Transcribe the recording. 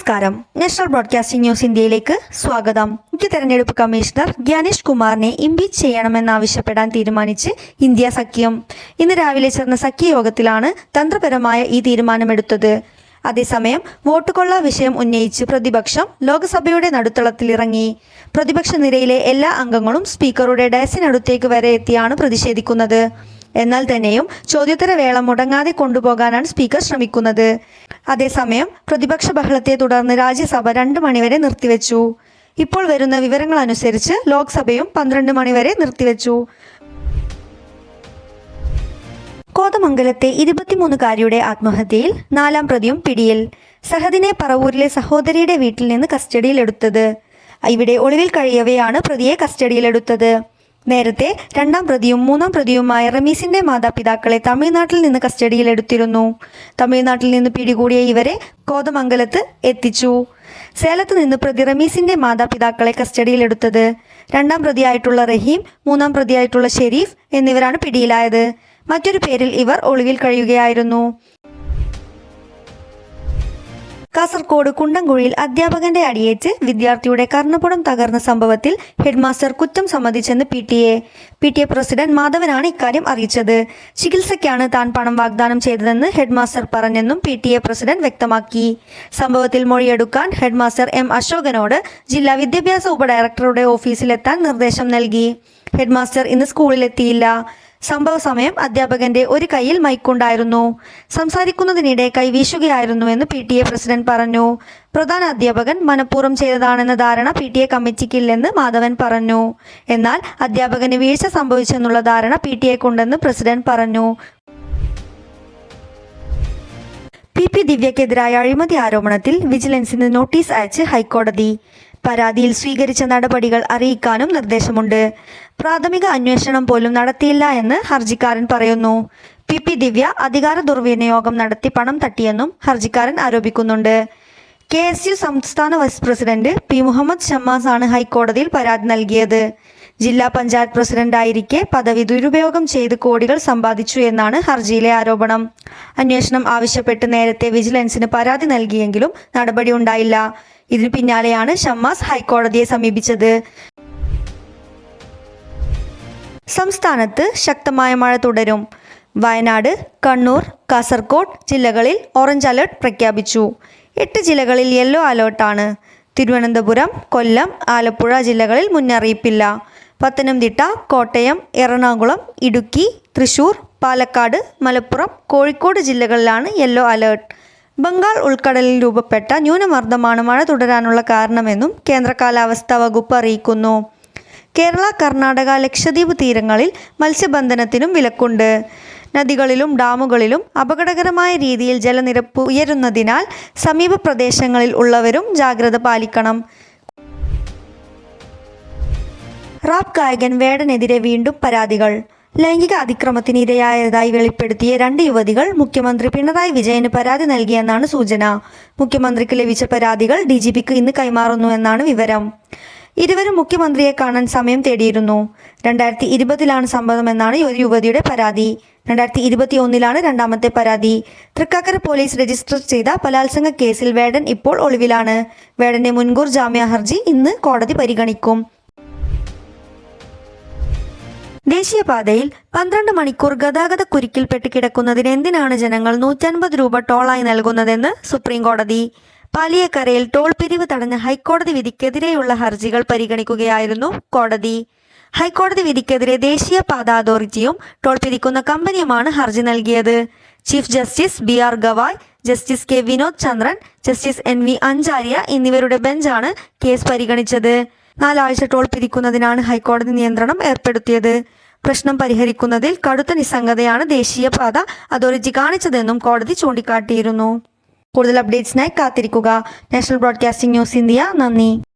നമസ്കാരം. National broadcasting news ഇന്ത്യയിലേക്ക് സ്വാഗതം. മുഖ്യ തെരഞ്ഞെടുപ്പ് കമ്മീഷണർ ഗ്യാനേഷ് കുമാറിനെ ഇംപീച്ച് ചെയ്യണമെന്നാവശ്യപ്പെടാൻ തീരുമാനിച്ച് ഇന്ത്യ സഖ്യം. ഇന്ന് രാവിലെ ചേർന്ന സഖ്യയോഗത്തിലാണ് തന്ത്രപരമായ ഈ തീരുമാനമെടുത്തത്. അതേസമയം വോട്ടുകൊള്ള വിഷയം ഉന്നയിച്ച് പ്രതിപക്ഷം ലോക്സഭയുടെ നടുത്തളത്തിലിറങ്ങി. പ്രതിപക്ഷ നിരയിലെ എല്ലാ അംഗങ്ങളും സ്പീക്കറുടെ ഡയസിനടുത്തേക്ക് വരെ എത്തിയാണ് പ്രതിഷേധിക്കുന്നത്. എന്നാൽ തന്നെയും ചോദ്യോത്തര വേള മുടങ്ങാതെ കൊണ്ടുപോകാനാണ് സ്പീക്കർ ശ്രമിക്കുന്നത്. അതേസമയം പ്രതിപക്ഷ ബഹളത്തെ തുടർന്ന് രാജ്യസഭ 2 മണിവരെ നിർത്തിവെച്ചു. ഇപ്പോൾ വരുന്ന വിവരങ്ങൾ അനുസരിച്ച് ലോക്സഭയും 12 മണിവരെ നിർത്തിവെച്ചു. കോതമംഗലത്തെ 23-കാരിയുടെ ആത്മഹത്യയിൽ 4ാം പ്രതിയും പിടിയിൽ. സഹദിനെ പറവൂരിലെ സഹോദരിയുടെ വീട്ടിൽ നിന്ന് കസ്റ്റഡിയിലെടുത്തത്. ഇവിടെ ഒളിവിൽ കഴിയവെയാണ് പ്രതിയെ കസ്റ്റഡിയിലെടുത്തത്. നേരത്തെ 2ാം പ്രതിയും 3ാം പ്രതിയുമായ റമീസിന്റെ മാതാപിതാക്കളെ തമിഴ്നാട്ടിൽ നിന്ന് കസ്റ്റഡിയിലെടുത്തിരുന്നു. തമിഴ്നാട്ടിൽ നിന്ന് പിടികൂടിയ ഇവരെ കോതമംഗലത്ത് എത്തിച്ചു. സേലത്ത് നിന്ന് പ്രതി റമീസിന്റെ മാതാപിതാക്കളെ കസ്റ്റഡിയിലെടുത്തത്. 2ാം പ്രതിയായിട്ടുള്ള റഹീം, 3ാം പ്രതിയായിട്ടുള്ള ഷെരീഫ് എന്നിവരാണ് പിടിയിലായത്. മറ്റൊരു പേരിൽ ഇവർ ഒളിവിൽ കഴിയുകയായിരുന്നു. കാസർഗോഡ് കുണ്ടംകുഴിയിൽ അധ്യാപകന്റെ അടിയേറ്റ് വിദ്യാർത്ഥിയുടെ കർണപുടം തകർന്ന സംഭവത്തിൽ ഹെഡ്മാസ്റ്റർ കുറ്റം സമ്മതിച്ചെന്ന് PTA പ്രസിഡന്റ് മാധവനാണ് ഇക്കാര്യം അറിയിച്ചത്. ചികിത്സയ്ക്കാണ് താൻ പണം വാഗ്ദാനം ചെയ്തതെന്ന് ഹെഡ്മാസ്റ്റർ പറഞ്ഞെന്നും PTA പ്രസിഡന്റ് വ്യക്തമാക്കി. സംഭവത്തിൽ മൊഴിയെടുക്കാൻ ഹെഡ്മാസ്റ്റർ M അശോകനോട് ജില്ലാ വിദ്യാഭ്യാസ ഉപഡയറക്ടറുടെ ഓഫീസിലെത്താൻ നിർദ്ദേശം നൽകി. ഹെഡ്മാസ്റ്റർ ഇന്ന് സ്കൂളിലെത്തിയില്ല. സംഭവ സമയം അധ്യാപകന്റെ ഒരു കൈയിൽ മൈക്കുണ്ടായിരുന്നു. സംസാരിക്കുന്നതിനിടെ കൈവീശുകയായിരുന്നുവെന്ന് PTA പ്രസിഡന്റ് പറഞ്ഞു. പ്രധാന അധ്യാപകൻ മനഃപൂർവ്വം ചെയ്തതാണെന്ന ധാരണ PTA കമ്മിറ്റിക്കില്ലെന്ന് മാധവൻ പറഞ്ഞു. എന്നാൽ അധ്യാപകന് വീഴ്ച സംഭവിച്ചെന്നുള്ള ധാരണ PTA-ക്കുണ്ടെന്ന് പ്രസിഡന്റ് പറഞ്ഞു. PP ദിവ്യക്കെതിരായ അഴിമതി ആരോപണത്തിൽ വിജിലൻസിന് നോട്ടീസ് അയച്ച് ഹൈക്കോടതി. പരാതിയിൽ സ്വീകരിച്ച നടപടികൾ അറിയിക്കാനും നിർദ്ദേശമുണ്ട്. പ്രാഥമിക അന്വേഷണം പോലും നടത്തിയില്ല എന്ന് ഹർജിക്കാരൻ പറയുന്നു. PP ദിവ്യ അധികാര ദുർവിനിയോഗം നടത്തി പണം തട്ടിയെന്നും ഹർജിക്കാരൻ ആരോപിക്കുന്നുണ്ട്. KSU സംസ്ഥാന vice president P Muhammad Shammas ആണ് ഹൈക്കോടതിയിൽ പരാതി നൽകിയത്. ജില്ലാ പഞ്ചായത്ത് പ്രസിഡന്റായിരിക്കെ പദവി ദുരുപയോഗം ചെയ്ത് കോടികൾ സമ്പാദിച്ചു എന്നാണ് ഹർജിയിലെ ആരോപണം. അന്വേഷണം ആവശ്യപ്പെട്ട് നേരത്തെ വിജിലൻസിന് പരാതി നൽകിയെങ്കിലും നടപടി ഉണ്ടായില്ല. ഇതിനു പിന്നാലെയാണ് ഷമ്മാസ് ഹൈക്കോടതിയെ സമീപിച്ചത്. സംസ്ഥാനത്ത് ശക്തമായ മഴ തുടരും. വയനാട്, കണ്ണൂർ, കാസർഗോഡ് ജില്ലകളിൽ ഓറഞ്ച് അലർട്ട് പ്രഖ്യാപിച്ചു. 8 ജില്ലകളിൽ യെല്ലോ അലേർട്ടാണ്. തിരുവനന്തപുരം, കൊല്ലം, ആലപ്പുഴ ജില്ലകളിൽ മുന്നറിയിപ്പില്ല. പത്തനംതിട്ട, കോട്ടയം, എറണാകുളം, ഇടുക്കി, തൃശൂർ, പാലക്കാട്, മലപ്പുറം, കോഴിക്കോട് ജില്ലകളിലാണ് യെല്ലോ അലേർട്ട്. ബംഗാൾ ഉൾക്കടലിൽ രൂപപ്പെട്ട ന്യൂനമർദ്ദമാണ് മഴ തുടരാനുള്ള കാരണമെന്നും കേന്ദ്ര കാലാവസ്ഥാ വകുപ്പ് അറിയിക്കുന്നു. കേരള, കർണാടക, ലക്ഷദ്വീപ് തീരങ്ങളിൽ മത്സ്യബന്ധനത്തിനും വിലക്കുണ്ട്. നദികളിലും ഡാമുകളിലും അപകടകരമായ രീതിയിൽ ജലനിരപ്പ് ഉയരുന്നതിനാൽ സമീപ പ്രദേശങ്ങളിൽ ഉള്ളവരും ജാഗ്രത പാലിക്കണം. റാപ്പ് ഗായകൻ വേടനെതിരെ വീണ്ടും പരാതികൾ. ലൈംഗിക അതിക്രമത്തിന് ഇരയായതായി വെളിപ്പെടുത്തിയ 2 യുവതികൾ മുഖ്യമന്ത്രി പിണറായി വിജയന് പരാതി നൽകിയെന്നാണ് സൂചന. മുഖ്യമന്ത്രിക്ക് ലഭിച്ച പരാതികൾ DGPക്ക് ഇന്ന് കൈമാറുന്നുവെന്നാണ് വിവരം. ഇരുവരും മുഖ്യമന്ത്രിയെ കാണാൻ സമയം തേടിയിരുന്നു. 2020-ലാണ് സംഭവമെന്നാണ് ഒരു യുവതിയുടെ പരാതി. 2021-ലാണ് രണ്ടാമത്തെ പരാതി. തൃക്കാക്കര പോലീസ് രജിസ്റ്റർ ചെയ്ത ബലാത്സംഗ കേസിൽ വേടൻ ഇപ്പോൾ ഒളിവിലാണ്. വേടന്റെ മുൻകൂർ ജാമ്യ ഹർജി ഇന്ന് കോടതി പരിഗണിക്കും. ദേശീയപാതയിൽ 12 മണിക്കൂർ ഗതാഗത കുരുക്കിൽപ്പെട്ട് കിടക്കുന്നതിന് എന്തിനാണ് ജനങ്ങൾ 150 രൂപ ടോളായി നൽകുന്നതെന്ന് സുപ്രീം കോടതി. പാലിയേക്കരയിൽ ടോൾ പിരിവ് തടഞ്ഞ ഹൈക്കോടതി വിധിക്കെതിരെയുള്ള ഹർജികൾ പരിഗണിക്കുകയായിരുന്നു കോടതി. ഹൈക്കോടതി വിധിക്കെതിരെ ദേശീയപാത അതോറിറ്റിയും ടോൾ പിരിക്കുന്ന കമ്പനിയുമാണ് ഹർജി നൽകിയത്. Chief justice BR Gavai, justice K Vinod Chandran, justice NV Anjaria എന്നിവരുടെ ബെഞ്ചാണ് കേസ് പരിഗണിച്ചത്. 4 ആഴ്ച ടോൾ പിരിക്കുന്നതിനാണ് ഹൈക്കോടതി നിയന്ത്രണം ഏർപ്പെടുത്തിയത്. പ്രശ്നം പരിഹരിക്കുന്നതിൽ കടുത്ത നിസ്സംഗതയാണ് ദേശീയപാത അതോറിറ്റി കാണിച്ചതെന്നും കോടതി ചൂണ്ടിക്കാട്ടിയിരുന്നു. കൂടുതൽ അപ്ഡേറ്റ്സിനായി കാത്തിരിക്കുക. National broadcasting news India. നന്ദി.